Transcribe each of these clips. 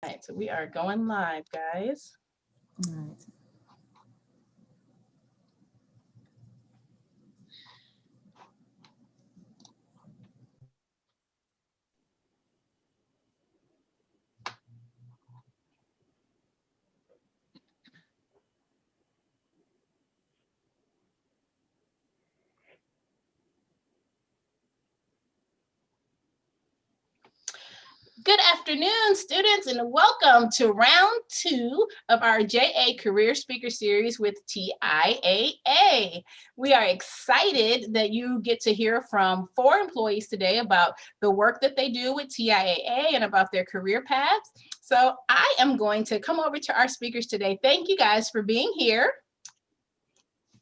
All right, so we are going live, guys. All right. Good afternoon, students, and welcome to round 2 of our JA Career Speaker Series with TIAA. We are excited that you get to hear from 4 employees today about the work that they do with TIAA and about their career paths. So I am going to come over to our speakers today. Thank you guys for being here.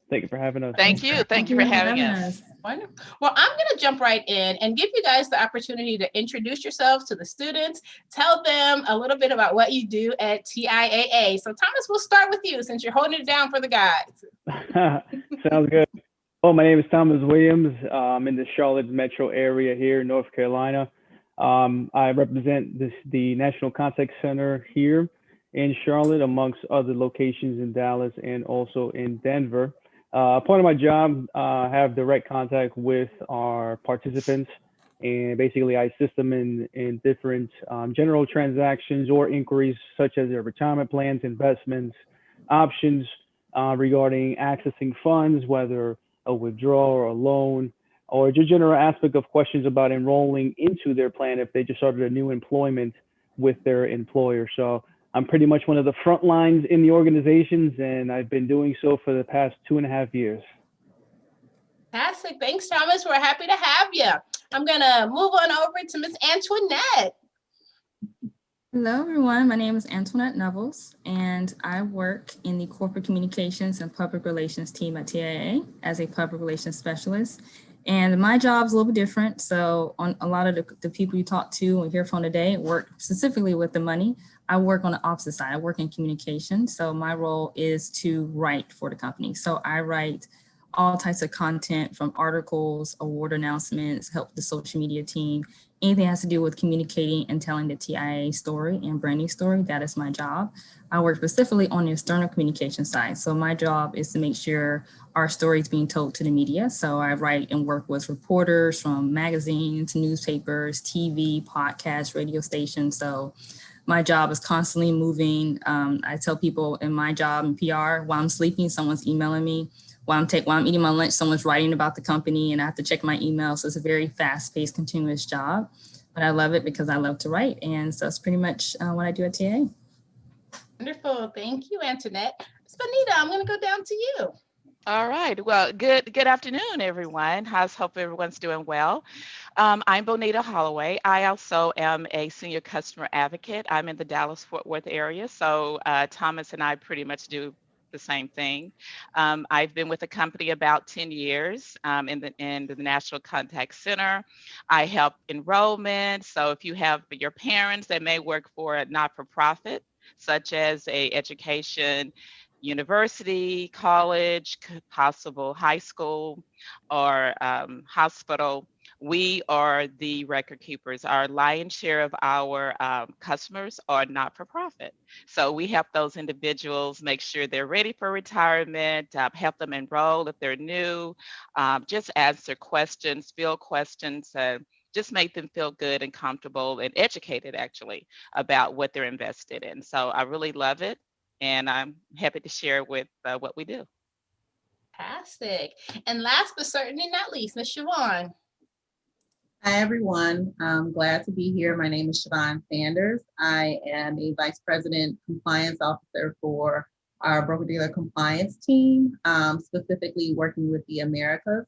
Thank you for having us. Thank you. Thank you for having us. Wonderful. Well, I'm going to jump right in and give you guys the opportunity to introduce yourselves to the students, tell them a little bit about what you do at TIAA. So Thomas, we'll start with you since you're holding it down for the guys. Sounds good. Well, my name is Thomas Williams. I'm in the Charlotte metro area here in North Carolina. I represent the National Contact Center here in Charlotte, amongst other locations in Dallas and also in Denver. Part of my job, I have direct contact with our participants, and basically I assist them in different general transactions or inquiries such as their retirement plans, investments, options regarding accessing funds, whether a withdrawal or a loan, or just general aspect of questions about enrolling into their plan if they just started a new employment with their employer. So I'm pretty much one of the front lines in the organizations, and I've been doing so for the past 2.5 years. Fantastic. Thanks, Thomas. We're happy to have you. I'm going to move on over to Miss Antoinette. Hello, everyone. My name is Antoinette Nevels, and I work in the Corporate Communications and Public Relations team at TIAA as a public relations specialist. And my job is a little bit different. So on a lot of the people you talk to and hear from today work specifically with the money. I work on the opposite side. I work in communication. So my role is to write for the company. So I write all types of content from articles, award announcements, help the social media team, anything that has to do with communicating and telling the TIAA story and branding story. That is my job. I work specifically on the external communication side. So my job is to make sure our story is being told to the media. So I write and work with reporters from magazines, newspapers, TV, podcasts, radio stations. So my job is constantly moving. I tell people in my job in PR, while I'm sleeping, someone's emailing me. While I'm eating my lunch, someone's writing about the company and I have to check my email. So it's a very fast-paced, continuous job. But I love it because I love to write. And so it's pretty much what I do at TA. Wonderful. Thank you, Antoinette. Ms. Bonita, I'm going to go down to you. All right. Well, good afternoon, everyone. Hope everyone's doing well. I'm Bonita Holloway. I also am a senior customer advocate. I'm in the Dallas-Fort Worth area. So Thomas and I pretty much do the same thing. I've been with the company about 10 years in the National Contact Center. I help enrollment. So if you have your parents that may work for a not-for-profit, such as a education, university, college, possible high school, or hospital, we are the record keepers. Our lion's share of our customers are not-for-profit. So we help those individuals make sure they're ready for retirement, help them enroll if they're new, just answer questions, field questions, just make them feel good and comfortable and educated actually about what they're invested in. So I really love it. And I'm happy to share with what we do. Fantastic. And last but certainly not least, Ms. Siobhan. Hi, everyone. I'm glad to be here. My name is Siobhan Sanders. I am a Vice President Compliance Officer for our broker-dealer compliance team, specifically working with the Americas.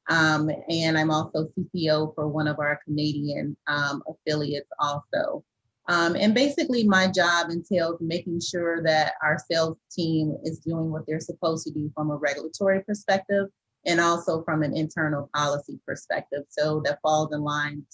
And I'm also CPO for one of our Canadian affiliates also. And basically my job entails making sure that our sales team is doing what they're supposed to do from a regulatory perspective and also from an internal policy perspective. So that falls in line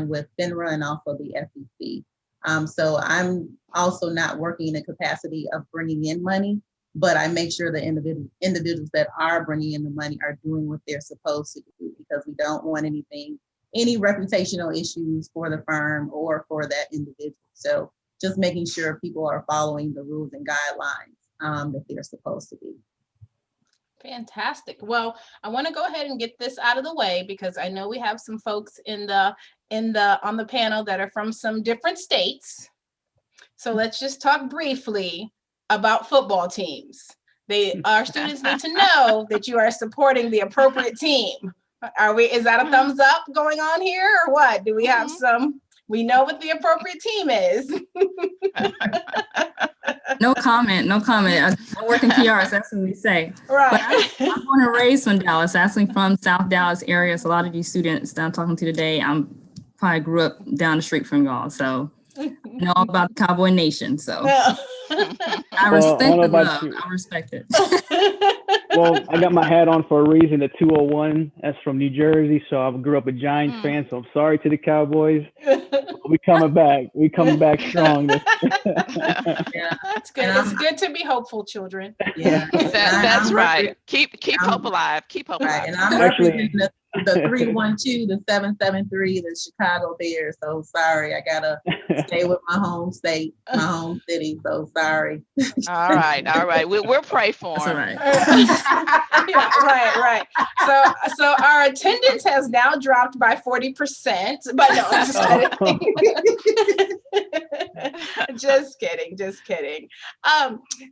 with FINRA and also the SEC. So I'm also not working in the capacity of bringing in money, but I make sure the individuals that are bringing in the money are doing what they're supposed to do, because we don't want any reputational issues for the firm or for that individual. So just making sure people are following the rules and guidelines that they're supposed to be. Fantastic. Well, I want to go ahead and get this out of the way because I know we have some folks on the panel that are from some different states. So let's just talk briefly about football teams. Our students need to know that you are supporting the appropriate team. Is that a thumbs up going on here or what? Do we have we know what the appropriate team is. No comment. I work in PR, so that's what we say. Right. But I'm born and raised from Dallas, actually from South Dallas area. So a lot of these students that I'm talking to today, probably grew up down the street from y'all. So I know all about the Cowboy Nation. So I respect the love. I respect it. Well, I got my hat on for a reason, the 201. That's from New Jersey. So I grew up a Giants fan. So I'm sorry to the Cowboys. We coming back. We coming back strong. Yeah, that's good. It's good to be hopeful, children. Yeah, that's right. Keep hope alive. Keep hope alive. And I'm representing the 312, the 773, the Chicago Bears. So sorry, I gotta stay with my home state, my home city. So sorry. All right. We'll pray for them. Yeah, right. So our attendance has now dropped by 40%. But no, I'm just kidding. Just kidding.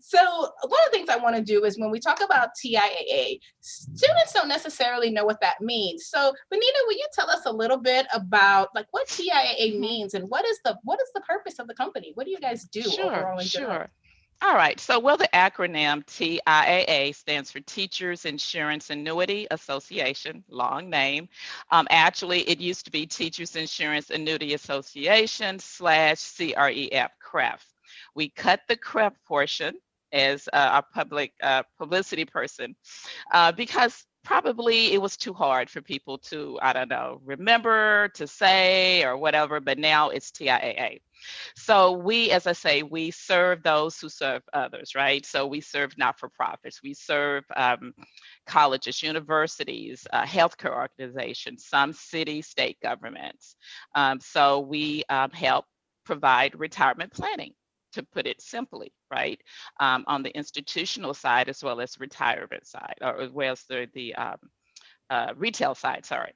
So one of the things I want to do is when we talk about TIAA, students don't necessarily know what that means. So Bonita, will you tell us a little bit about like what TIAA means and what is the purpose of the company? What do you guys do overall in general? Sure. All right. So, the acronym TIAA stands for Teachers Insurance Annuity Association, long name. Actually, it used to be Teachers Insurance Annuity Association / CREF, CREF. We cut the CREF portion as our public publicity person because probably it was too hard for people to, remember, to say or whatever, but now it's TIAA. So we, as I say, we serve those who serve others, right? So we serve not-for-profits, we serve colleges, universities, healthcare organizations, some city, state governments. So we help provide retirement planning, to put it simply, right? On the institutional side as well as retirement side, or as well as the retail side, sorry.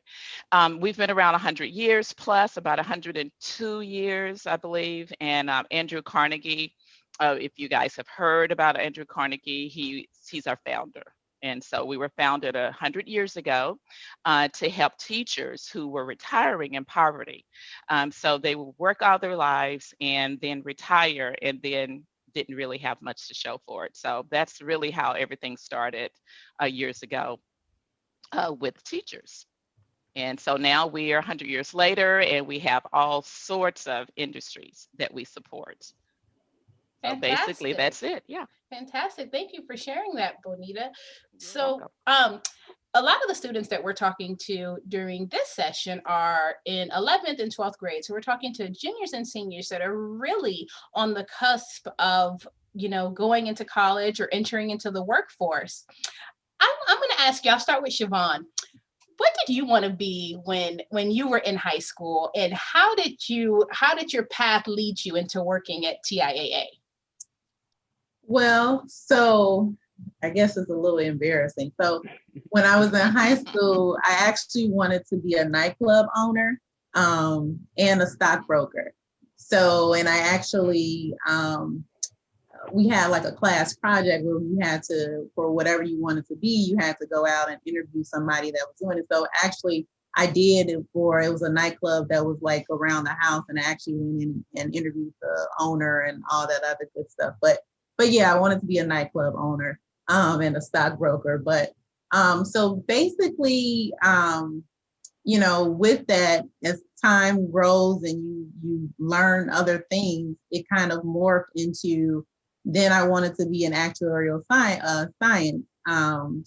We've been around 100 years plus, about 102 years, I believe. And Andrew Carnegie, if you guys have heard about Andrew Carnegie, he's our founder. And so we were founded 100 years ago to help teachers who were retiring in poverty. So they would work all their lives and then retire and then didn't really have much to show for it. So that's really how everything started years ago. With teachers. And so now we are 100 years later and we have all sorts of industries that we support. So basically that's it. Yeah. Fantastic. Thank you for sharing that, Bonita. So a lot of the students that we're talking to during this session are in 11th and 12th grade. So we're talking to juniors and seniors that are really on the cusp of, going into college or entering into the workforce. I'm going to ask you, I'll start with Siobhan. What did you want to be when you were in high school, and how did your path lead you into working at TIAA? Well, so I guess it's a little embarrassing. So when I was in high school, I actually wanted to be a nightclub owner and a stockbroker. So, and I actually, we had like a class project where we had to, for whatever you wanted to be, you had to go out and interview somebody that was doing it. So actually I did it was a nightclub that was like around the house, and I actually went in and interviewed the owner and all that other good stuff. But yeah, I wanted to be a nightclub owner and a stockbroker. But so basically, with that, as time grows and you learn other things, it kind of morphed into, then I wanted to be an actuarial science.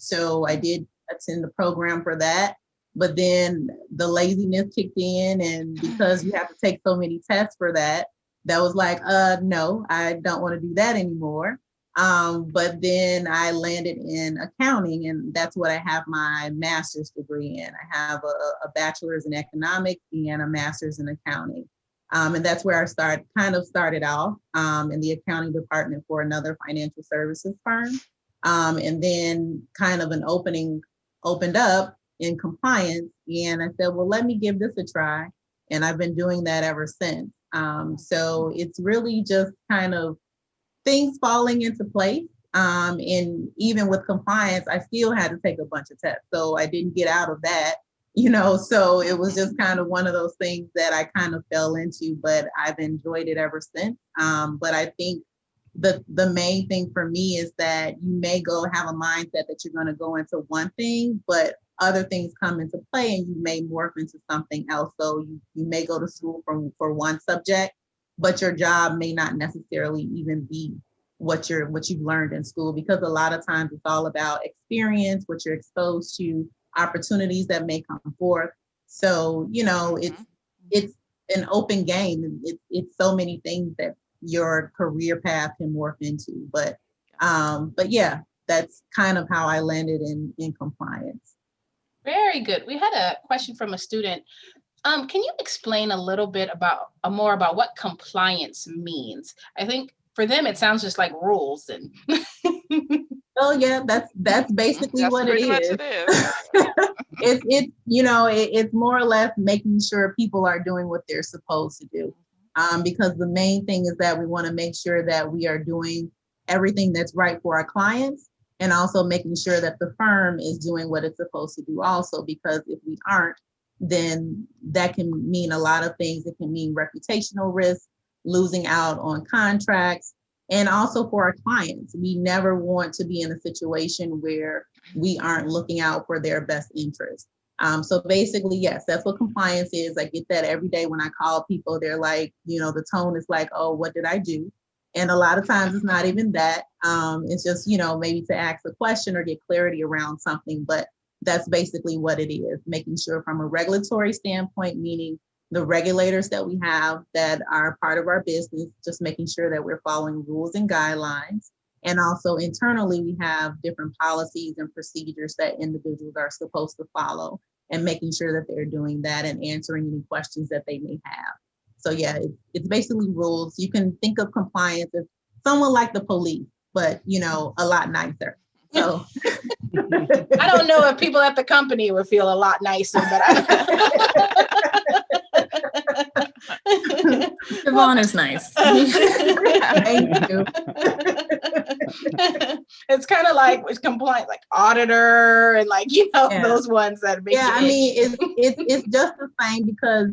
So I did attend the program for that, but then the laziness kicked in, and because you have to take so many tests for that was like, no, I don't want to do that anymore. But then I landed in accounting, and that's what I have my master's degree in. I have a bachelor's in economics and a master's in accounting. And that's where I started off in the accounting department for another financial services firm. And then kind of an opening opened up in compliance. And I said, well, let me give this a try. And I've been doing that ever since. So it's really just kind of things falling into place. And even with compliance, I still had to take a bunch of tests. So I didn't get out of that, so it was just kind of one of those things that I kind of fell into, but I've enjoyed it ever since. But I think the main thing for me is that you may have a mindset that you're going to go into one thing, but other things come into play and you may morph into something else. So you may go to school for one subject, but your job may not necessarily even be what you've learned in school, because a lot of times it's all about experience, what you're exposed to, opportunities that may come forth. So, it's an open game. It's so many things that your career path can morph into. But yeah, that's kind of how I landed in compliance. Very good. We had a question from a student. Can you explain a little bit more about what compliance means? I think for them, it sounds just like rules and. Oh yeah, that's basically what it is. It's more or less making sure people are doing what they're supposed to do. Because the main thing is that we want to make sure that we are doing everything that's right for our clients, and also making sure that the firm is doing what it's supposed to do also, because if we aren't, then that can mean a lot of things. It can mean reputational risk, losing out on contracts, and also for our clients. We never want to be in a situation where we aren't looking out for their best interest. So basically, yes, that's what compliance is. I get that every day when I call people. They're like, the tone is like, oh, what did I do? And a lot of times it's not even that. It's just, maybe to ask a question or get clarity around something. But that's basically what it is, making sure from a regulatory standpoint, meaning the regulators that we have that are part of our business, just making sure that we're following rules and guidelines. And also internally, we have different policies and procedures that individuals are supposed to follow, and making sure that they're doing that and answering any questions that they may have. So yeah, it's basically rules. You can think of compliance as someone like the police, but a lot nicer. So I don't know if people at the company would feel a lot nicer, but Siobhan is nice. thank you. It's kind of like with compliance, like auditor and those ones that make I mean, it's just the same, because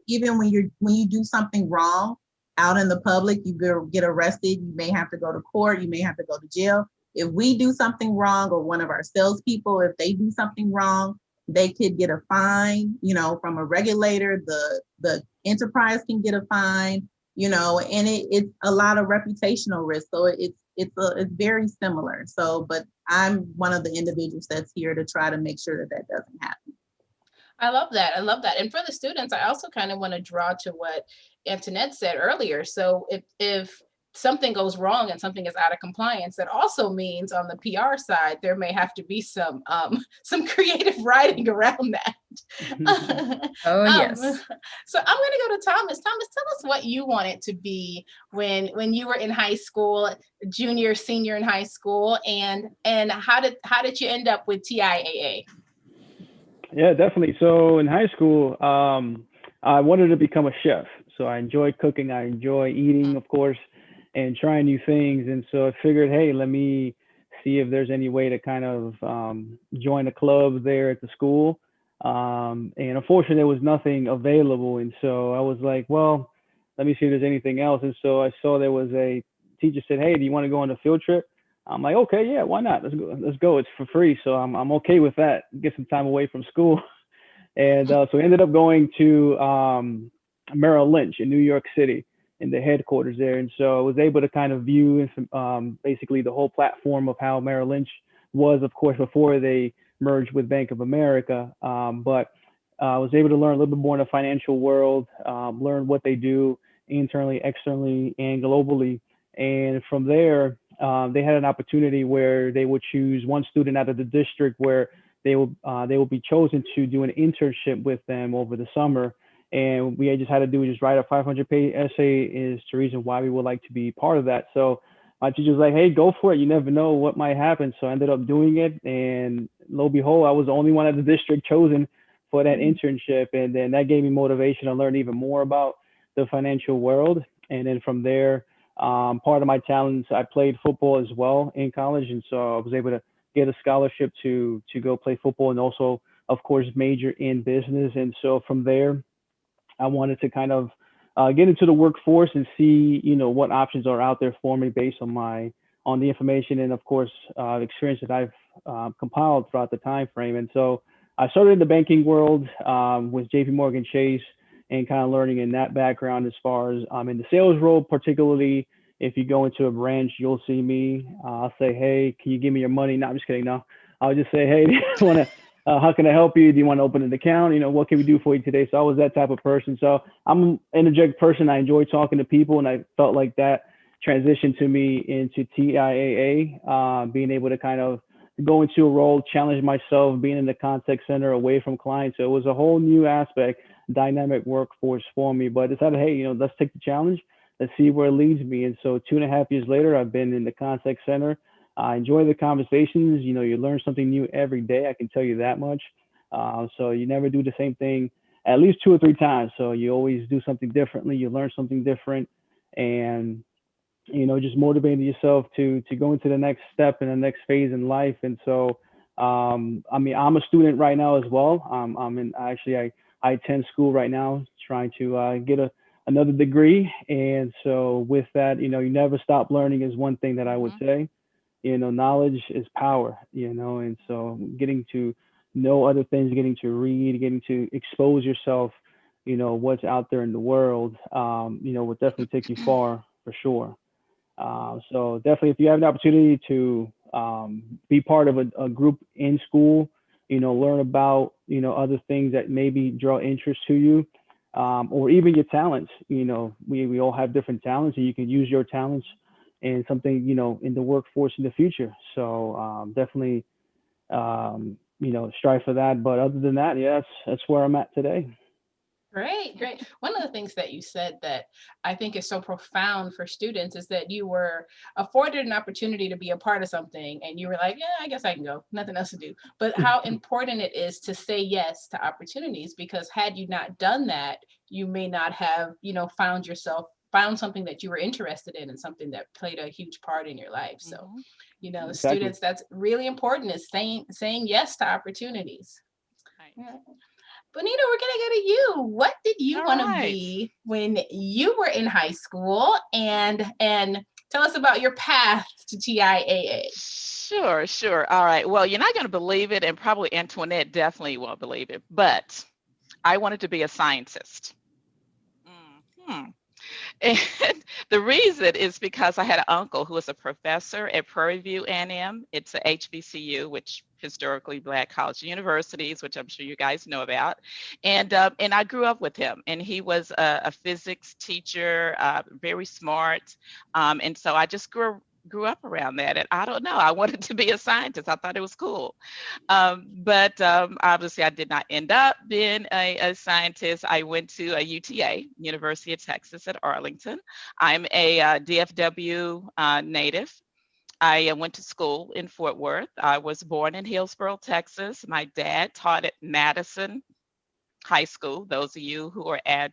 even when you do something wrong out in the public, you get arrested, you may have to go to court, you may have to go to jail. If we do something wrong, or one of our salespeople, if they do something wrong, they could get a fine, from a regulator. The enterprise can get a fine, and it's a lot of reputational risk. So it's very similar. So, but I'm one of the individuals that's here to try to make sure that doesn't happen. I love that. And for the students, I also kind of want to draw to what Antoinette said earlier. So if something goes wrong and something is out of compliance, that also means on the PR side, there may have to be some creative writing around that. Oh, yes. So I'm going to go to Thomas. Thomas, tell us what you wanted to be when you were in high school, junior, senior in high school, and how did you end up with TIAA? Yeah, definitely. So in high school, I wanted to become a chef. So I enjoy cooking. I enjoy eating, of course, and trying new things. And so I figured, hey, let me see if there's any way to kind of join a club there at the school. And unfortunately, there was nothing available. And so I was like, well, let me see if there's anything else. And so I saw there was a teacher said, hey, do you want to go on a field trip? I'm like, okay, yeah, why not? Let's go. It's for free. So I'm okay with that. Get some time away from school. And so I ended up going to Merrill Lynch in New York City, in the headquarters there. And so I was able to kind of view basically the whole platform of how Merrill Lynch was, of course, before they merged with Bank of America. But I was able to learn a little bit more in the financial world, learn what they do internally, externally, and globally. And from there, they had an opportunity where they would choose one student out of the district where they will be chosen to do an internship with them over the summer. And we just had to do just write a 500-page essay is the reason why we would like to be part of that. So my teacher was like, hey, go for it. You never know what might happen. So I ended up doing it. And lo and behold, I was the only one at the district chosen for that internship. And then that gave me motivation to learn even more about the financial world. And then from there, part of my talents, I played football as well in college. And so I was able to get a scholarship to go play football and also, of course, major in business. And so from there, I wanted to kind of get into the workforce and see, what options are out there for me based on the information and of course experience that I've compiled throughout the time frame. And so I started in the banking world with JP Morgan Chase and kind of learning in that background as far as in the sales role, particularly if you go into a branch, you'll see me. I'll say, hey, can you give me your money? No, I'm just kidding. No, I'll just say, hey, do you want to how can I help you? Do you want to open an account? What can we do for you today? So I was that type of person. So I'm an energetic person. I enjoy talking to people, and I felt like that transitioned to me into TIAA, being able to kind of go into a role, challenge myself, being in the contact center away from clients. So it was a whole new aspect, dynamic workforce for me. But I decided, hey, let's take the challenge. Let's see where it leads me. And so 2.5 years later, I've been in the contact center. I enjoy the conversations. You learn something new every day. I can tell you that much. So you never do the same thing at least 2 or 3 times. So you always do something differently. You learn something different, and just motivating yourself to go into the next step and the next phase in life. And so, I'm a student right now as well. I attend school right now, trying to get another degree. And so with that, you never stop learning is one thing that I would say. Knowledge is power, and so getting to know other things, getting to read, getting to expose yourself, what's out there in the world, will definitely take you far for sure. So definitely, if you have an opportunity to be part of a group in school, learn about, other things that maybe draw interest to you, or even your talents. We all have different talents, and you can use your talents and something, in the workforce in the future. So definitely, strive for that. But other than that, yeah, that's where I'm at today. Great, great. One of the things that you said that I think is so profound for students is that you were afforded an opportunity to be a part of something and you were like, yeah, I guess I can go, nothing else to do. But how important it is to say yes to opportunities, because had you not done that, you may not have, found something that you were interested in and something that played a huge part in your life. So, Exactly. students, that's really important, is saying yes to opportunities. Right. Yeah. Bonita, we're gonna go to you. What did you All want to right. be when you were in high school? And tell us about your path to TIAA. Sure. All right. Well, you're not going to believe it, and probably Antoinette definitely won't believe it, but I wanted to be a scientist. Hmm And the reason is because I had an uncle who was a professor at Prairie View A&M. It's a HBCU, which historically Black college universities, which I'm sure you guys know about. And I grew up with him, and he was a physics teacher, very smart. And so I just grew up around that. And I don't know, I wanted to be a scientist. I thought it was cool. But obviously, I did not end up being a scientist. I went to a UTA, University of Texas at Arlington. I'm a DFW native. I went to school in Fort Worth. I was born in Hillsborough, Texas. My dad taught at Madison High School. Those of you who are at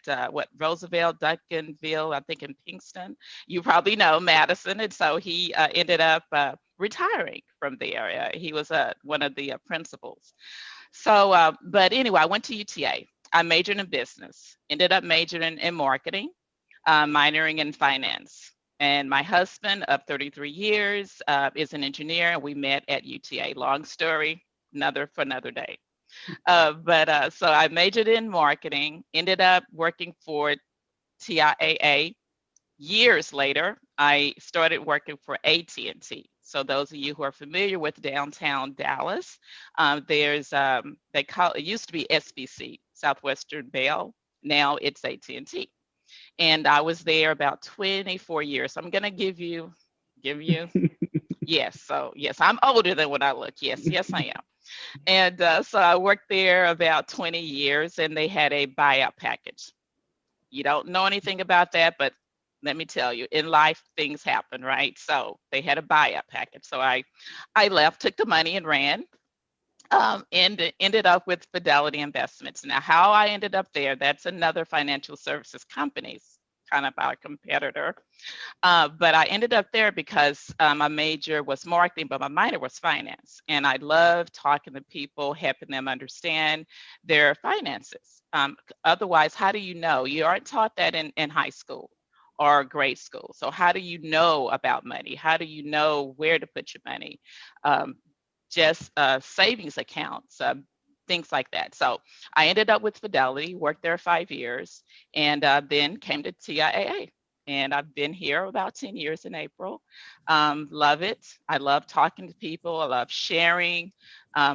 Roosevelt, Duncanville, I think in Pinkston, you probably know Madison. And so he ended up retiring from there. He was one of the principals. So, but anyway, I went to UTA. I majored in business, ended up majoring in marketing, minoring in finance. And my husband of 33 years is an engineer, and we met at UTA. Long story, for another day. But so I majored in marketing, ended up working for TIAA. Years later, I started working for AT&T. So those of you who are familiar with downtown Dallas, there's it used to be SBC, Southwestern Bell. Now it's AT&T. And I was there about 24 years. So I'm gonna give you, yes. So yes, I'm older than what I look. Yes, I am. And so I worked there about 20 years, and they had a buyout package. You don't know anything about that, but let me tell you, in life, things happen, right? So they had a buyout package. So I left, took the money and ran, and ended up with Fidelity Investments. Now, how I ended up there, that's another financial services company, kind of our competitor. But I ended up there because my major was marketing, but my minor was finance. And I loved talking to people, helping them understand their finances. Otherwise, how do you know? You aren't taught that in high school or grade school. So how do you know about money? How do you know where to put your money? Just savings accounts, things like that. So I ended up with Fidelity, worked there 5 years, and then came to TIAA. And I've been here about 10 years in April. Love it. I love talking to people. I love sharing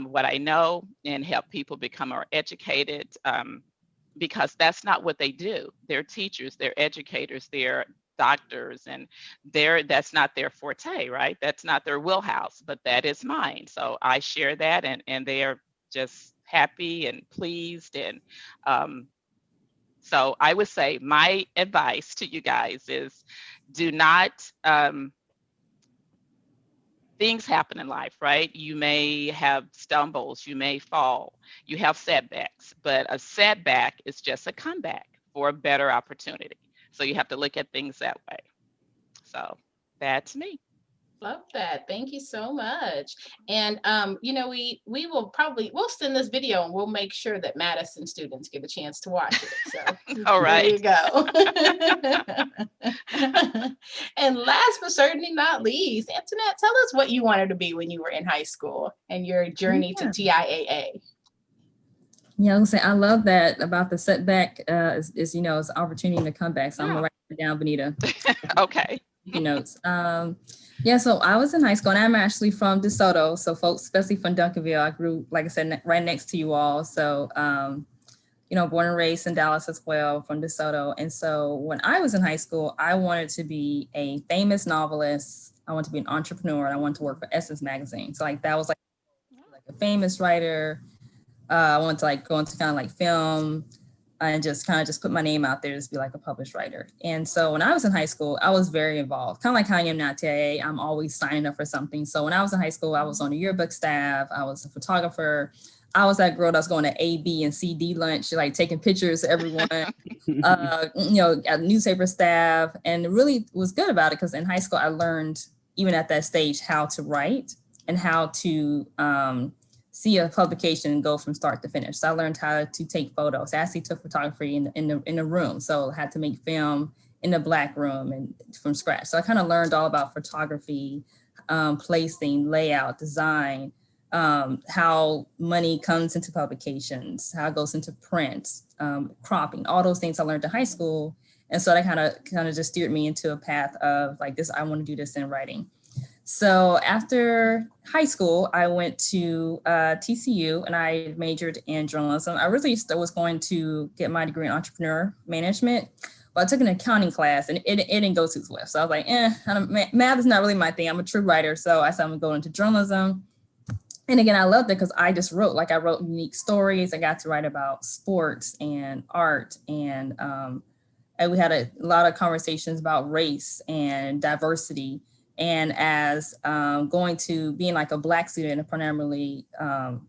what I know and help people become more educated, because that's not what they do. They're teachers, they're educators, they're doctors, and that's not their forte, right? That's not their wheelhouse, but that is mine. So I share that, and they are just happy and pleased. And so I would say my advice to you guys is, do not, things happen in life, right? You may have stumbles, you may fall, you have setbacks, but a setback is just a comeback for a better opportunity. So you have to look at things that way. So that's me. Love that. Thank you so much. And we'll send this video and we'll make sure that Madison students get a chance to watch it. So All right. there you go. And last but certainly not least, Antoinette, tell us what you wanted to be when you were in high school and your journey to TIAA. Yeah, I was gonna say, I love that about the setback is it's an opportunity to come back. So I'm gonna write it down, Benita. Okay. Notes. Yeah, so I was in high school and I'm actually from DeSoto. So folks, especially from Duncanville, I grew, like I said, right next to you all. So, born and raised in Dallas as well, from DeSoto. And so when I was in high school, I wanted to be a famous novelist. I wanted to be an entrepreneur, and I wanted to work for Essence magazine. So that was like a famous writer. I wanted to go into kind of film and just put my name out there to be like a published writer. And so when I was in high school, I was very involved, kind of like how I am now today. I'm always signing up for something. So when I was in high school, I was on the yearbook staff. I was a photographer. I was that girl that's going to A, B, and C, D lunch, taking pictures of everyone, at newspaper staff. And it really was good about it because in high school, I learned, even at that stage, how to write and how to see a publication and go from start to finish. So I learned how to take photos. I actually took photography in the room. So I had to make film in the black room and from scratch. So I kind of learned all about photography, placing, layout, design, how money comes into publications, how it goes into print, cropping, all those things I learned in high school. And so that kind of just steered me into a path of this, I want to do this in writing. So after high school, I went to TCU and I majored in journalism. I really was going to get my degree in entrepreneur management, but I took an accounting class and it didn't go too well. So I was like, math is not really my thing. I'm a true writer. So I said I'm going to go into journalism. And again, I loved it because I just wrote, I wrote unique stories. I got to write about sports and art. And we had a lot of conversations about race and diversity. And as going to being a Black student in a primarily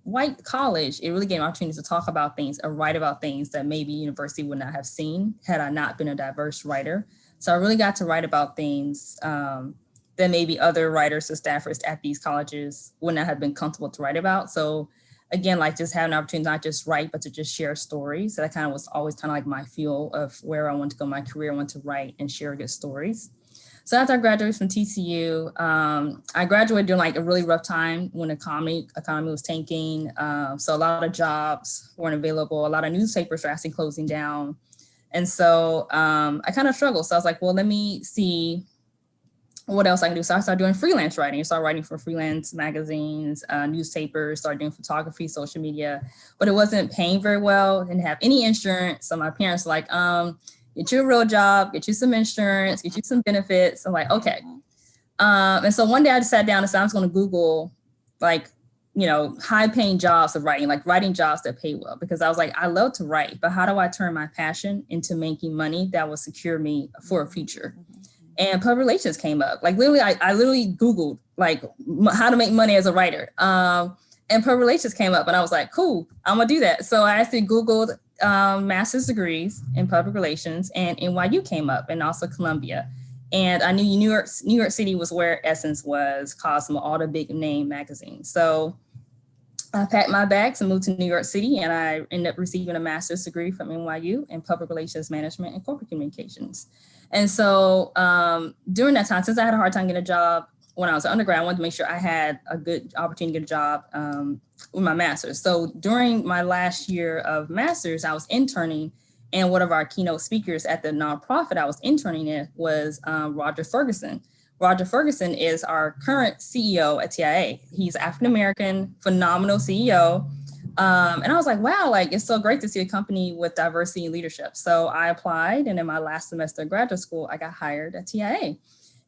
white college, it really gave me opportunities to talk about things or write about things that maybe university would not have seen had I not been a diverse writer. So I really got to write about things that maybe other writers or staffers at these colleges would not have been comfortable to write about. So again, just having an opportunity to not just write, but to just share stories. So that kind of was always kind of my fuel of where I wanted to go in my career. I wanted to write and share good stories. So after I graduated from TCU, I graduated during a really rough time when the economy was tanking. So a lot of jobs weren't available. A lot of newspapers were actually closing down. And so I kind of struggled. So I was like, well, let me see what else I can do. So I started doing freelance writing. I started writing for freelance magazines, newspapers, started doing photography, social media, but it wasn't paying very well. Didn't have any insurance. So my parents were like, get you a real job, get you some insurance, get you some benefits. I'm like, okay. And so one day I just sat down and said, I was going to Google high paying jobs of writing, like writing jobs that pay well, because I was like, I love to write, but how do I turn my passion into making money that will secure me for a future? And public relations came up. Like literally, I literally Googled like how to make money as a writer. And public relations came up and I was like, cool, I'm gonna do that. So I actually Googled master's degrees in public relations, and NYU came up, and also Columbia. And I knew New York City was where Essence was, Cosmo, all the big name magazines. So I packed my bags and moved to New York City, and I ended up receiving a master's degree from NYU in public relations management and corporate communications. And so during that time, since I had a hard time getting a job when I was an undergrad, I wanted to make sure I had a good opportunity to get a job with my master's. So during my last year of master's, I was interning, and one of our keynote speakers at the nonprofit I was interning in was Roger Ferguson. Roger Ferguson is our current CEO at Tiaa. He's African-American, phenomenal CEO. And I was like, wow, like it's so great to see a company with diversity and leadership. So I applied, and in my last semester of graduate school, I got hired at Tiaa.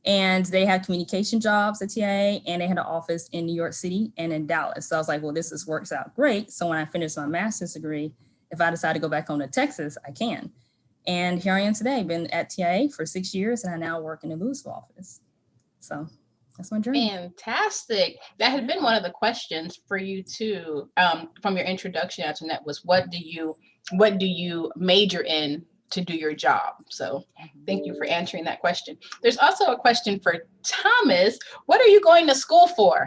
And they had communication jobs at Tiaa, and they had an office in New York City and in Dallas. So I was like, well, this works out great. So when I finished my master's degree, if I decide to go back home to Texas, I can. And here I am today, been at Tiaa for 6 years, and I now work in the Louisville office. So that's my journey. Fantastic. That had been one of the questions for you too, from your introduction, Antoinette, was what do you major in to do your job? So thank you for answering that question. There's also a question for Thomas. What are you going to school for?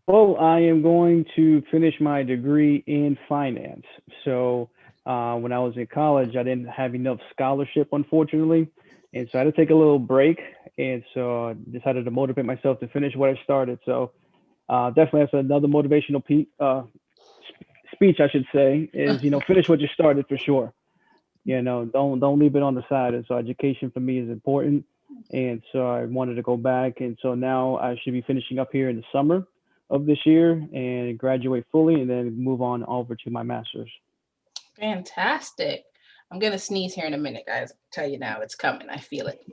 Well, I am going to finish my degree in finance. So when I was in college, I didn't have enough scholarship, unfortunately. And so I had to take a little break. And so I decided to motivate myself to finish what I started. So definitely that's another motivational speech, I should say, is, finish what you started for sure. Don't leave it on the side. And so education for me is important. And so I wanted to go back. And so now I should be finishing up here in the summer of this year and graduate fully, and then move on over to my master's. Fantastic. I'm going to sneeze here in a minute, guys. I'll tell you now, it's coming. I feel it.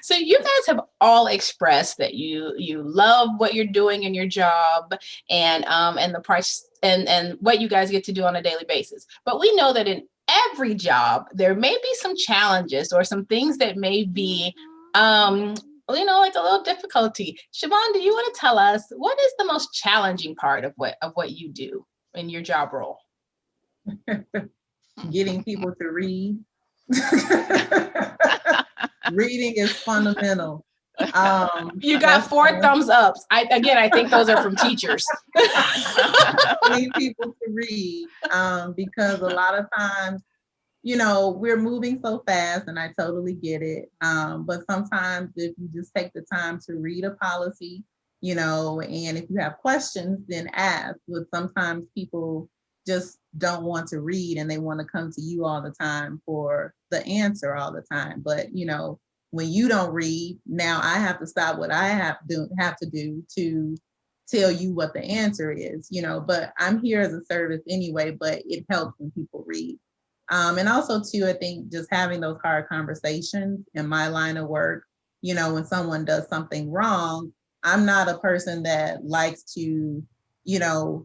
So you guys have all expressed that you love what you're doing in your job, and the price and what you guys get to do on a daily basis. But we know that in every job, there may be some challenges or some things that may be, like a little difficulty. Siobhan, do you want to tell us what is the most challenging part of what you do in your job role? Getting people to read. Reading is fundamental. You got 4 thumbs ups. I think those are from teachers. Getting people to read, because a lot of times, we're moving so fast, and I totally get it. But sometimes if you just take the time to read a policy, and if you have questions, then ask. But sometimes people just don't want to read, and they want to come to you all the time for the answer all the time. But, when you don't read, now I have to stop what I have to do to tell you what the answer is, but I'm here as a service anyway, but it helps when people read. And also too, I think just having those hard conversations in my line of work, when someone does something wrong, I'm not a person that likes to,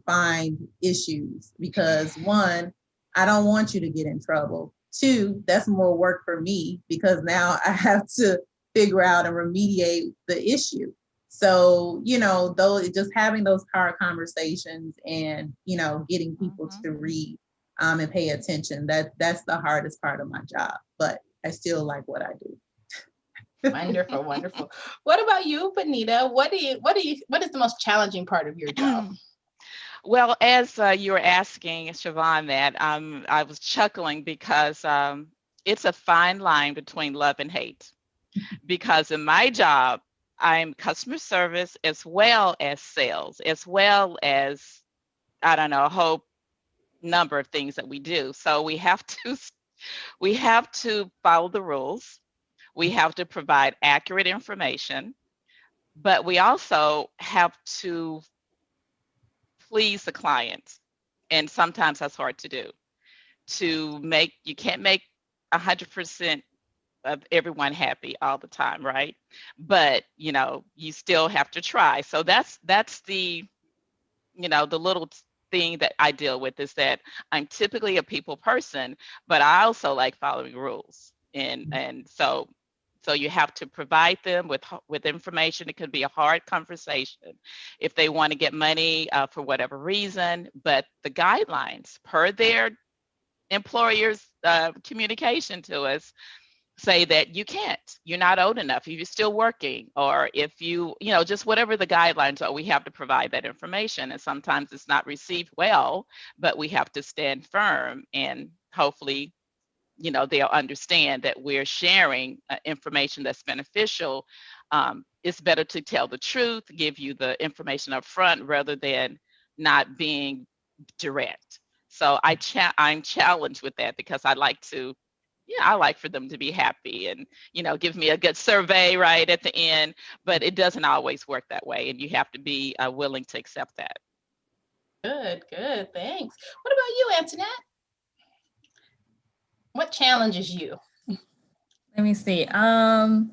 find issues, because 1, I don't want you to get in trouble. 2, that's more work for me, because now I have to figure out and remediate the issue. So, just having those hard conversations and, getting people to read and pay attention, that's the hardest part of my job, but I still like what I do. Wonderful, wonderful. What about you, Benita? What is the most challenging part of your job? Well, as you were asking Siobhan that, I was chuckling because it's a fine line between love and hate. Because in my job, I'm customer service as well as sales, as well as, I don't know, a whole number of things that we do. So we have to follow the rules. We have to provide accurate information, but we also have to please the clients. And sometimes that's hard to do. You can't make 100% everyone happy all the time, right? But you still have to try. So that's the the little thing that I deal with, is that I'm typically a people person, but I also like following rules. And so you have to provide them with information. It could be a hard conversation if they want to get money for whatever reason, but the guidelines per their employer's communication to us say that you're not old enough, if you're still working, or if just whatever the guidelines are, we have to provide that information. And sometimes it's not received well, but we have to stand firm, and hopefully, they'll understand that we're sharing information that's beneficial. It's better to tell the truth, give you the information up front rather than not being direct. So I'm challenged with that, because I like for them to be happy and, give me a good survey right at the end, but it doesn't always work that way. And you have to be willing to accept that. Good, thanks. What about you, Antoinette? What challenges you? Let me see. I don't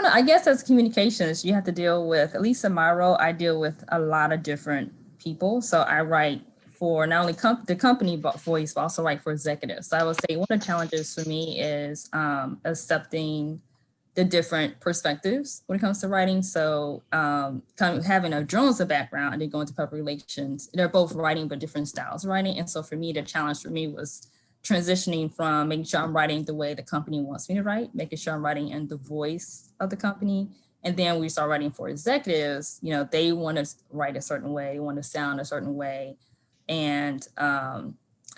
know. I guess as communications, you have to deal with, at least in my role, I deal with a lot of different people. So I write for not only the company voice, but also write for executives. So I would say one of the challenges for me is accepting the different perspectives when it comes to writing. So kind of having a journalism background and then going to public relations, they're both writing, but different styles of writing. And so for me, the challenge for me was transitioning from making sure I'm writing the way the company wants me to write, making sure I'm writing in the voice of the company. And then we start writing for executives, they want to write a certain way, want to sound a certain way. And I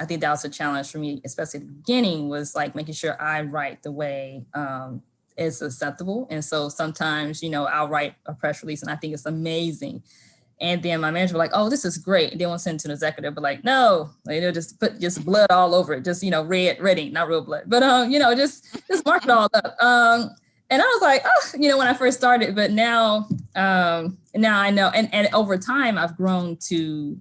think that was a challenge for me, especially at the beginning, was like making sure I write the way is acceptable. And so sometimes, I'll write a press release and I think it's amazing. And then my manager was like, "Oh, this is great." They won't send it to the executive, but like, no, they'll just put blood all over it. Just, red ink, not real blood, but, just mark it all up. And I was like, oh, when I first started, but now I know. And over time, I've grown to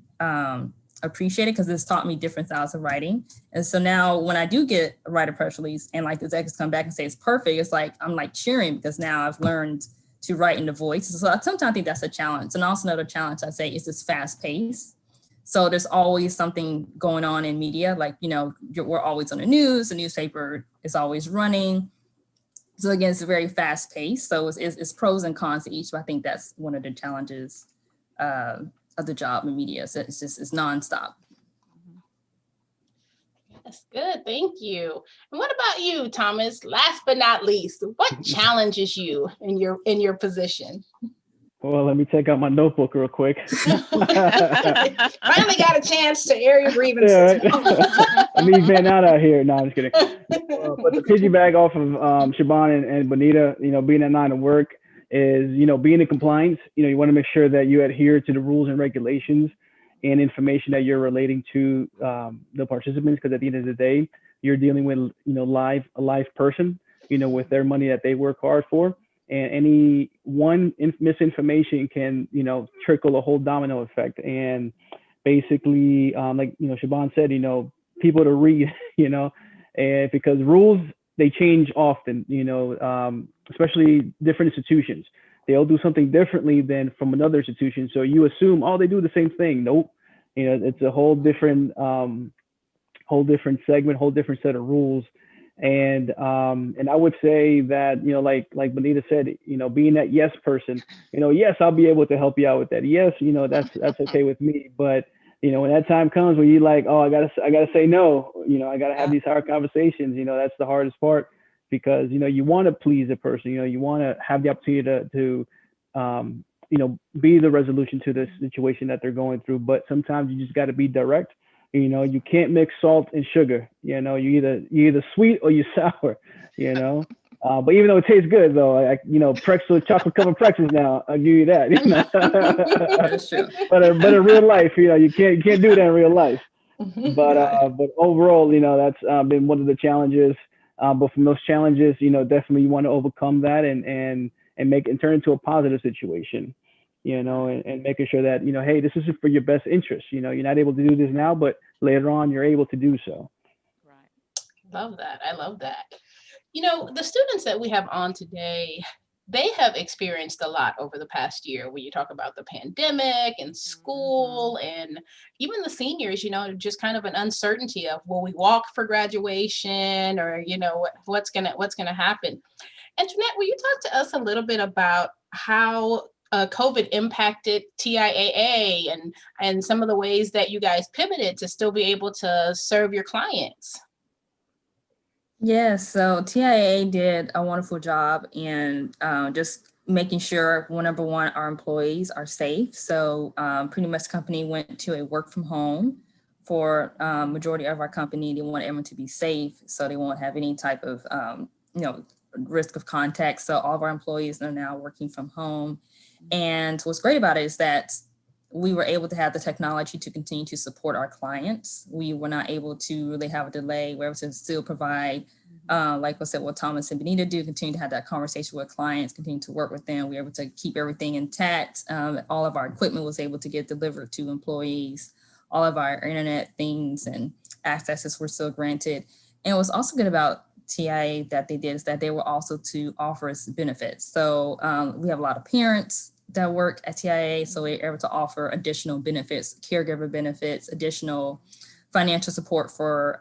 appreciate it because it's taught me different styles of writing. And so now when I do write a press release and like the executives come back and say it's perfect, it's like, I'm like cheering because now I've learned to write in the voice. So sometimes I think that's a challenge. And also another challenge I say is this fast pace. So there's always something going on in media. Like, we're always on the news, the newspaper is always running. So again, it's a very fast pace. So it's pros and cons to each, but I think that's one of the challenges of the job in media. So it's nonstop. That's good. Thank you. And what about you, Thomas? Last but not least, what challenges you in your position? Well, let me take out my notebook real quick. Finally got a chance to air your grievances. Yeah, I'm even out here. No, I'm just kidding. But to piggyback off of Siobhan and Bonita, being at line of work is, being in compliance, you want to make sure that you adhere to the rules and regulations and information that you're relating to the participants, because at the end of the day, you're dealing with, a live person, with their money that they work hard for. And any one misinformation can, trickle a whole domino effect. And basically, like, Siobhan said, people to read, and because rules, they change often, especially different institutions. They'll do something differently than from another institution. So you assume, they do the same thing. Nope. It's a whole different segment, whole different set of rules. And I would say that, like Bonita said, being that yes person, yes, I'll be able to help you out with that. Yes, that's okay with me. But, when that time comes when you're like, I gotta say no, I gotta have these hard conversations, that's the hardest part, because, you want to please a person, you want to have the opportunity to be the resolution to this situation that they're going through. But sometimes you just got to be direct. You can't mix salt and sugar. You either sweet or you sour. But even though it tastes good, though, pretzel, chocolate covered pretzels. Now I'll give you that. That's true. But in real life, you can't do that in real life. But overall, that's been one of the challenges. But from those challenges, definitely you want to overcome that and make it turn into a positive situation. And making sure that, hey, this is for your best interest. You're not able to do this now, but later on you're able to do so. Right. Love that. I love that. The students that we have on today, they have experienced a lot over the past year when you talk about the pandemic and school and even the seniors, just kind of an uncertainty of will we walk for graduation or, what's gonna happen. Antoinette, will you talk to us a little bit about how COVID impacted TIAA and some of the ways that you guys pivoted to still be able to serve your clients? Yeah, so TIAA did a wonderful job in just making sure, number one, our employees are safe. So pretty much the company went to a work from home for majority of our company. They want everyone to be safe, so they won't have any type of risk of contact. So all of our employees are now working from home. And what's great about it is that we were able to have the technology to continue to support our clients. We were not able to really have a delay. We were able to still provide, like I said, what Thomas and Benita do, continue to have that conversation with clients, continue to work with them. We were able to keep everything intact. All of our equipment was able to get delivered to employees. All of our internet things and accesses were still granted. And what's also good about TIA that they did is that they were also to offer us benefits. So we have a lot of parents that work at TIA, so we're able to offer additional benefits, caregiver benefits, additional financial support for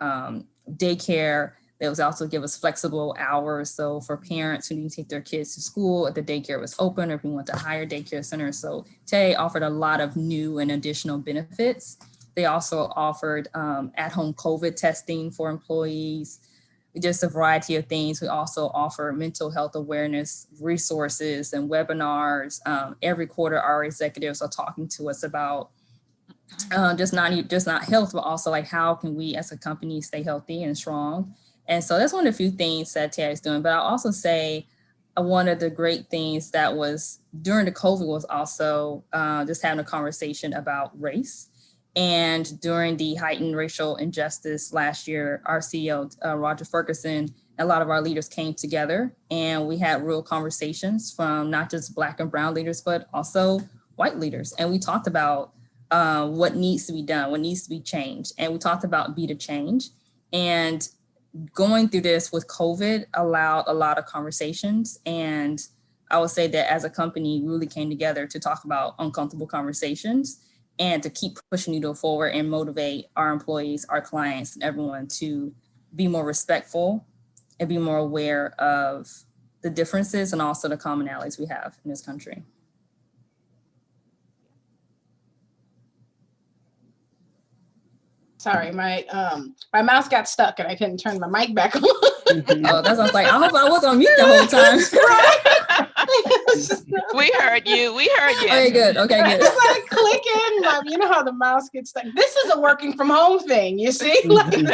daycare. They was also give us flexible hours. So for parents who need to take their kids to school, if the daycare was open, or if we want to hire daycare centers. So TIA offered a lot of new and additional benefits. They also offered at-home COVID testing for employees, just a variety of things. We also offer mental health awareness resources and webinars. Every quarter, our executives are talking to us about just not health, but also like how can we as a company stay healthy and strong. And so that's one of the few things that TIA is doing. But I'll also say one of the great things that was during the COVID was also just having a conversation about race. And during the heightened racial injustice last year, our CEO, Roger Ferguson, a lot of our leaders came together and we had real conversations from not just Black and brown leaders, but also white leaders. And we talked about what needs to be done, what needs to be changed. And we talked about be the change. And going through this with COVID allowed a lot of conversations. And I would say that as a company, we really came together to talk about uncomfortable conversations and to keep pushing needle forward and motivate our employees, our clients, and everyone to be more respectful and be more aware of the differences and also the commonalities we have in this country. Sorry, my mouse got stuck and I couldn't turn my mic back on. Oh, that's what I was like. I hope I was on mute the whole time. We heard you. Okay, good. It's like clicking. You know how the mouse gets stuck. This is a working from home thing, you see? Happens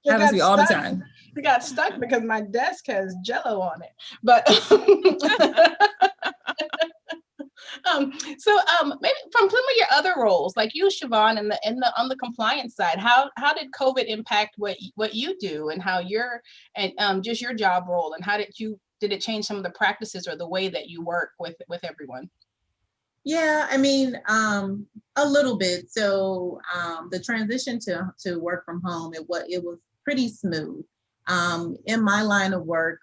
to me all the time. It got stuck because my desk has Jell-O on it. But so maybe from some of your other roles, like you, Siobhan, on the compliance side, how did COVID impact what you do and how just your job role, and how did it change some of the practices or the way that you work with everyone? Yeah, I mean, a little bit. So the transition to work from home, it was pretty smooth. In my line of work,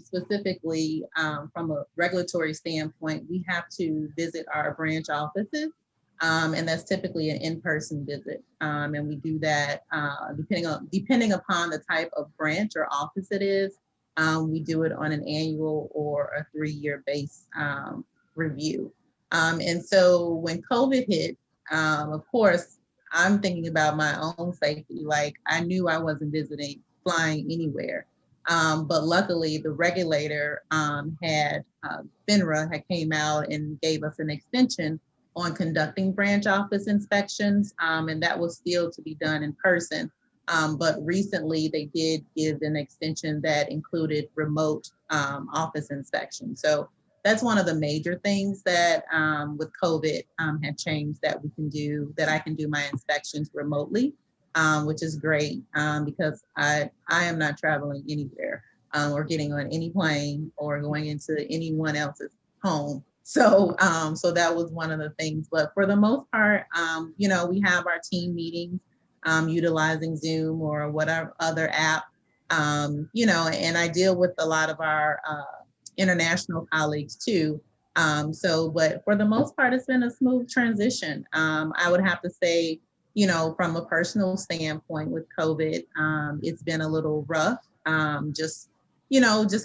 specifically from a regulatory standpoint, we have to visit our branch offices, and that's typically an in-person visit. And we do that depending upon the type of branch or office it is. We do it on an annual or a 3-year base review. And so when COVID hit, of course, I'm thinking about my own safety. Like, I knew I wasn't flying anywhere. But luckily the regulator FINRA had came out and gave us an extension on conducting branch office inspections. And that was still to be done in person. But recently they did give an extension that included remote office inspection. So that's one of the major things that with COVID had changed, that I can do my inspections remotely. Which is great because I am not traveling anywhere or getting on any plane or going into anyone else's home. So that was one of the things. But for the most part, we have our team meetings utilizing Zoom or whatever other app And I deal with a lot of our international colleagues too. But for the most part, it's been a smooth transition. I would have to say, from a personal standpoint with COVID, it's been a little rough. Just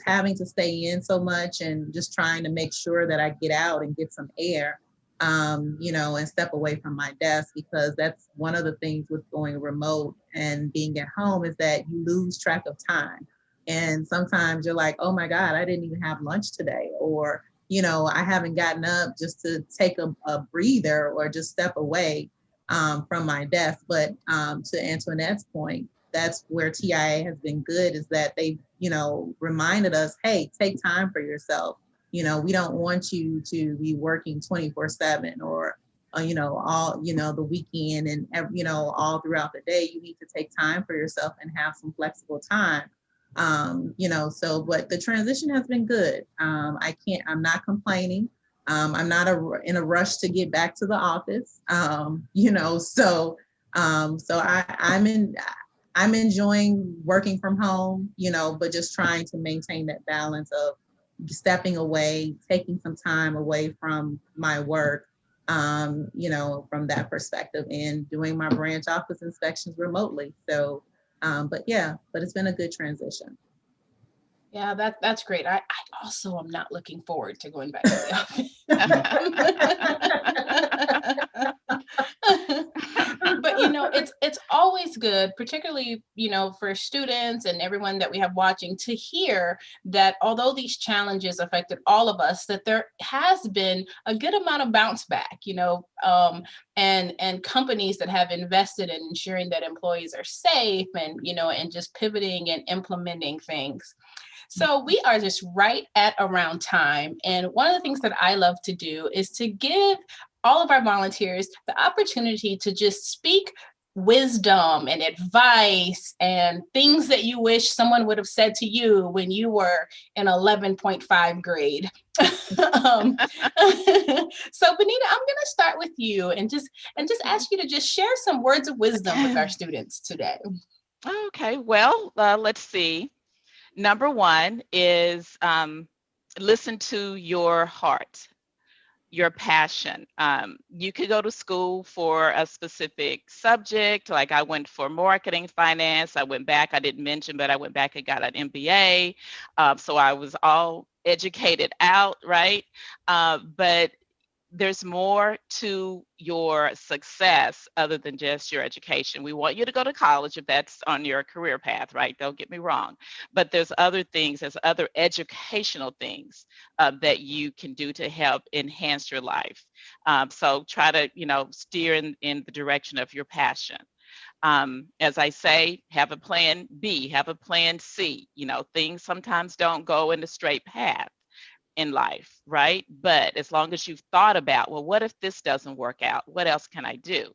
having to stay in so much and just trying to make sure that I get out and get some air, and step away from my desk, because that's one of the things with going remote and being at home is that you lose track of time. And sometimes you're like, oh my God, I didn't even have lunch today. Or, I haven't gotten up just to take a breather or just step away from my desk. But to Antoinette's point, that's where TIA has been good, is that they, reminded us, hey, take time for yourself. We don't want you to be working 24/7 or, all, the weekend and, all throughout the day. You need to take time for yourself and have some flexible time. But the transition has been good. I'm not complaining. I'm not in a rush to get back to the office. I'm enjoying working from home, but just trying to maintain that balance of stepping away, taking some time away from my work, from that perspective, and doing my branch office inspections remotely. But it's been a good transition. Yeah, that's great. I also am not looking forward to going back to the office. But it's always good, particularly for students and everyone that we have watching, to hear that although these challenges affected all of us, that there has been a good amount of bounce back, and companies that have invested in ensuring that employees are safe, and and just pivoting and implementing things. So we are just right at around time. And one of the things that I love to do is to give all of our volunteers the opportunity to just speak wisdom and advice and things that you wish someone would have said to you when you were in 11.5 grade. So Benita, I'm going to start with you and just ask you to just share some words of wisdom with our students today. Okay, well, let's see. Number one is listen to your heart, your passion. You could go to school for a specific subject. Like I went for marketing, finance. I went back, I didn't mention, but I went back and got an MBA. So I was all educated out, right? But there's more to your success other than just your education. We want you to go to college if that's on your career path, right? Don't get me wrong. But there's other things, there's other educational things that you can do to help enhance your life. So try to, steer in the direction of your passion. As I say, have a plan B, have a plan C. Things sometimes don't go in a straight path in life, right? But as long as you've thought about, well, what if this doesn't work out? What else can I do?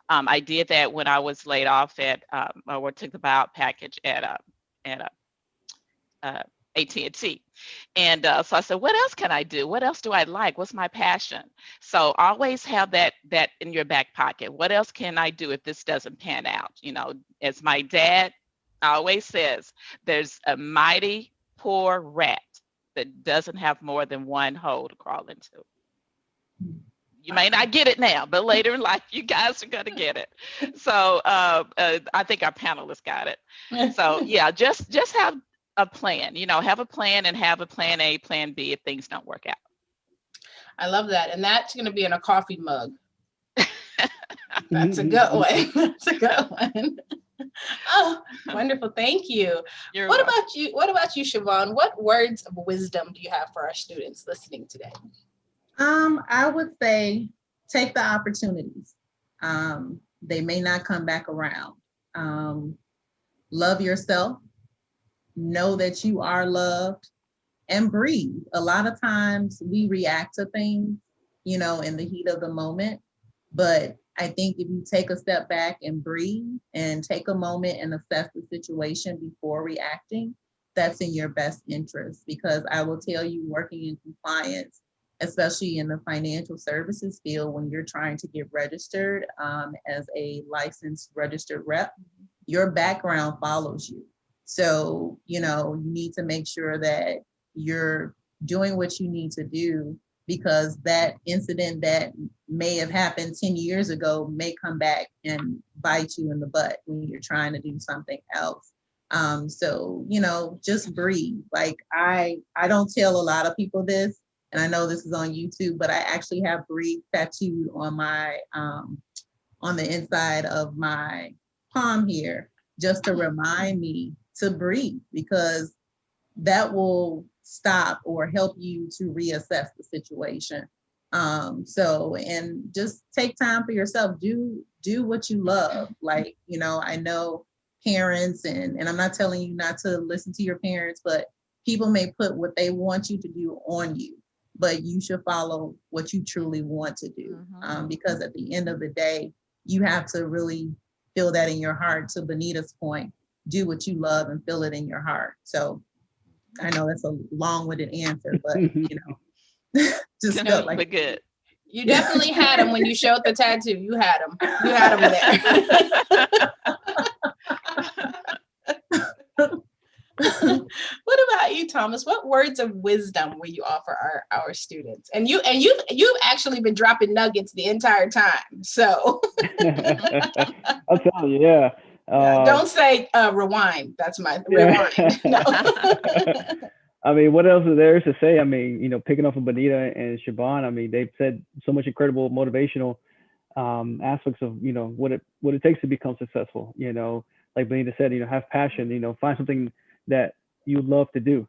I did that when I was laid off at, or took the buyout package at AT&T. And so I said, what else can I do? What else do I like? What's my passion? So always have that in your back pocket. What else can I do if this doesn't pan out? As my dad always says, there's a mighty poor rat that doesn't have more than one hole to crawl into. You may not get it now, but later in life, you guys are going to get it. So I think our panelists got it. So yeah, just have a plan, have a plan and have a plan A, plan B if things don't work out. I love that. And that's going to be in a coffee mug. That's a good one. That's a good one. Oh, wonderful. Thank you. What about you? What about you, Siobhan? What words of wisdom do you have for our students listening today? I would say take the opportunities. They may not come back around. Love yourself. Know that you are loved, and breathe. A lot of times we react to things, in the heat of the moment. But I think if you take a step back and breathe and take a moment and assess the situation before reacting, that's in your best interest. Because I will tell you, working in compliance, especially in the financial services field, when you're trying to get registered as a licensed registered rep, your background follows you. So, you need to make sure that you're doing what you need to do, because that incident that may have happened 10 years ago may come back and bite you in the butt when you're trying to do something else. So, just breathe. Like I don't tell a lot of people this, and I know this is on YouTube, but I actually have breathe tattooed on my, on the inside of my palm here, just to remind me to breathe, because that will stop or help you to reassess the situation. So, and just take time for yourself. Do what you love. Like, I know parents, and I'm not telling you not to listen to your parents, but people may put what they want you to do on you, but you should follow what you truly want to do. Because at the end of the day, you have to really feel that in your heart. To Benita's point, do what you love and feel it in your heart. So I know that's a long-winded answer, but just felt like but good. You definitely had them when you showed the tattoo. You had them. You had them there. What about you, Thomas? What words of wisdom will you offer our students? And you've actually been dropping nuggets the entire time. So I'll tell you, yeah. Don't say rewind. That's my rewind. No. I mean, what else is there to say? I mean, picking up from Benita and Siobhan, I mean, they've said so much incredible motivational aspects of, what it takes to become successful. Like Benita said, have passion, find something that you love to do,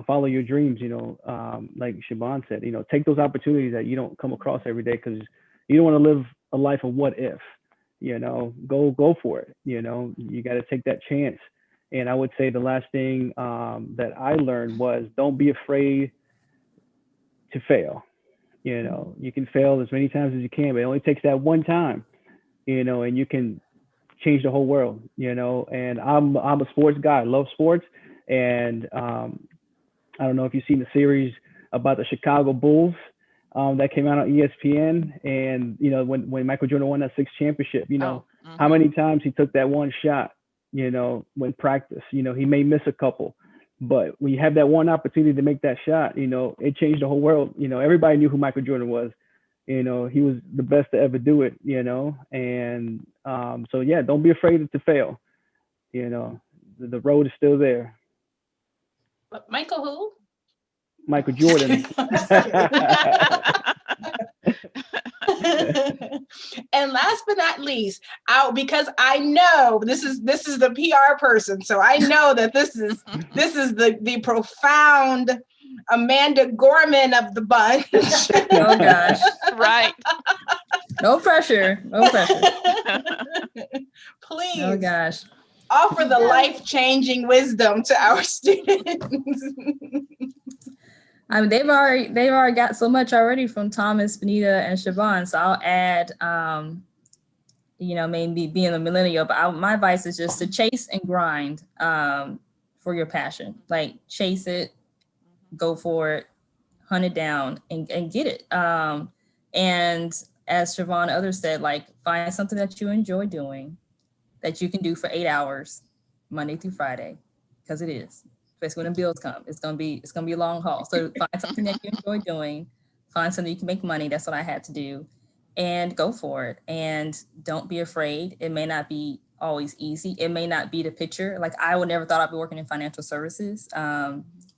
follow your dreams, like Siobhan said, take those opportunities that you don't come across every day, because you don't want to live a life of what if, go for it. You got to take that chance. And I would say the last thing that I learned was, don't be afraid to fail. You can fail as many times as you can, but it only takes that one time, and you can change the whole world, and I'm a sports guy. I love sports. And I don't know if you've seen the series about the Chicago Bulls that came out on ESPN. And, when Michael Jordan won that 6th championship, how many times he took that one shot, when practice, he may miss a couple, but when you have that one opportunity to make that shot, it changed the whole world. Everybody knew who Michael Jordan was. He was the best to ever do it, and so, yeah, don't be afraid to fail. The road is still there. But Michael who? Michael Jordan. And last but not least, because I know this is the PR person, so I know that this is the profound Amanda Gorman of the bunch. Oh gosh. Right. No pressure. Please. Oh gosh. Offer the life-changing wisdom to our students. I mean, they've already got so much already from Thomas, Benita, and Siobhan. So I'll add, maybe being a millennial, but my advice is just to chase and grind for your passion. Like, chase it, go for it, hunt it down, and get it. And as Siobhan and others said, like, find something that you enjoy doing, that you can do for 8 hours, Monday through Friday, because it is. Especially when the bills come, it's gonna be a long haul. So find something that you enjoy doing, find something you can make money. That's what I had to do, and go for it. And don't be afraid. It may not be always easy. It may not be the picture. Like, I would never thought I'd be working in financial services,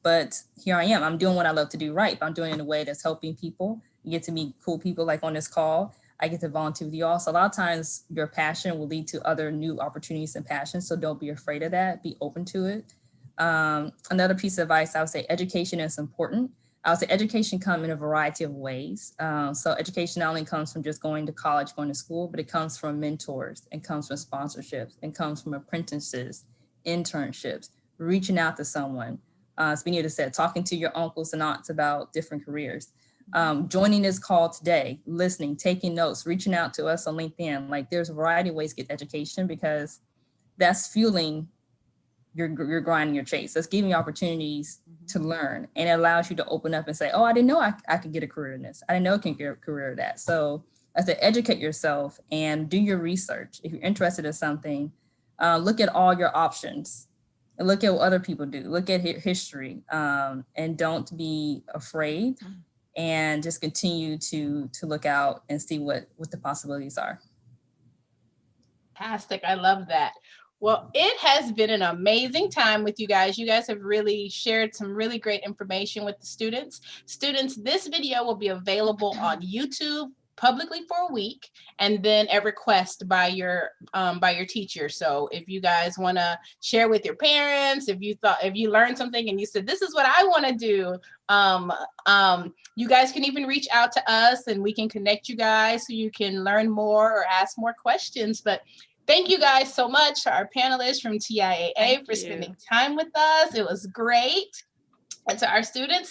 but here I am. I'm doing what I love to do, right? But I'm doing it in a way that's helping people. You get to meet cool people like on this call. I get to volunteer with you all. So a lot of times your passion will lead to other new opportunities and passions. So don't be afraid of that. Be open to it. Another piece of advice, I would say education is important. I would say education comes in a variety of ways. So education not only comes from just going to college, going to school, but it comes from mentors, it comes from sponsorships, it comes from apprentices, internships, reaching out to someone. As Benita said, talking to your uncles and aunts about different careers. Joining this call today, listening, taking notes, reaching out to us on LinkedIn. Like, there's a variety of ways to get education, because that's fueling your grind and your chase. That's giving you opportunities to learn, and it allows you to open up and say, oh, I didn't know I could get a career in this. I didn't know I can get a career in that. So I said, educate yourself and do your research. If you're interested in something, look at all your options and look at what other people do. Look at history, and don't be afraid, and just continue to look out and see what the possibilities are. Fantastic. I love that. Well, it has been an amazing time with you guys. You guys have really shared some really great information with the students. Students, this video will be available on YouTube publicly for a week, and then at request by your teacher. So if you guys want to share with your parents, if you learned something and you said, this is what I want to do, you guys can even reach out to us and we can connect you guys so you can learn more or ask more questions. But thank you guys so much, our panelists from TIAA, for spending time with us. It was great. And to our students,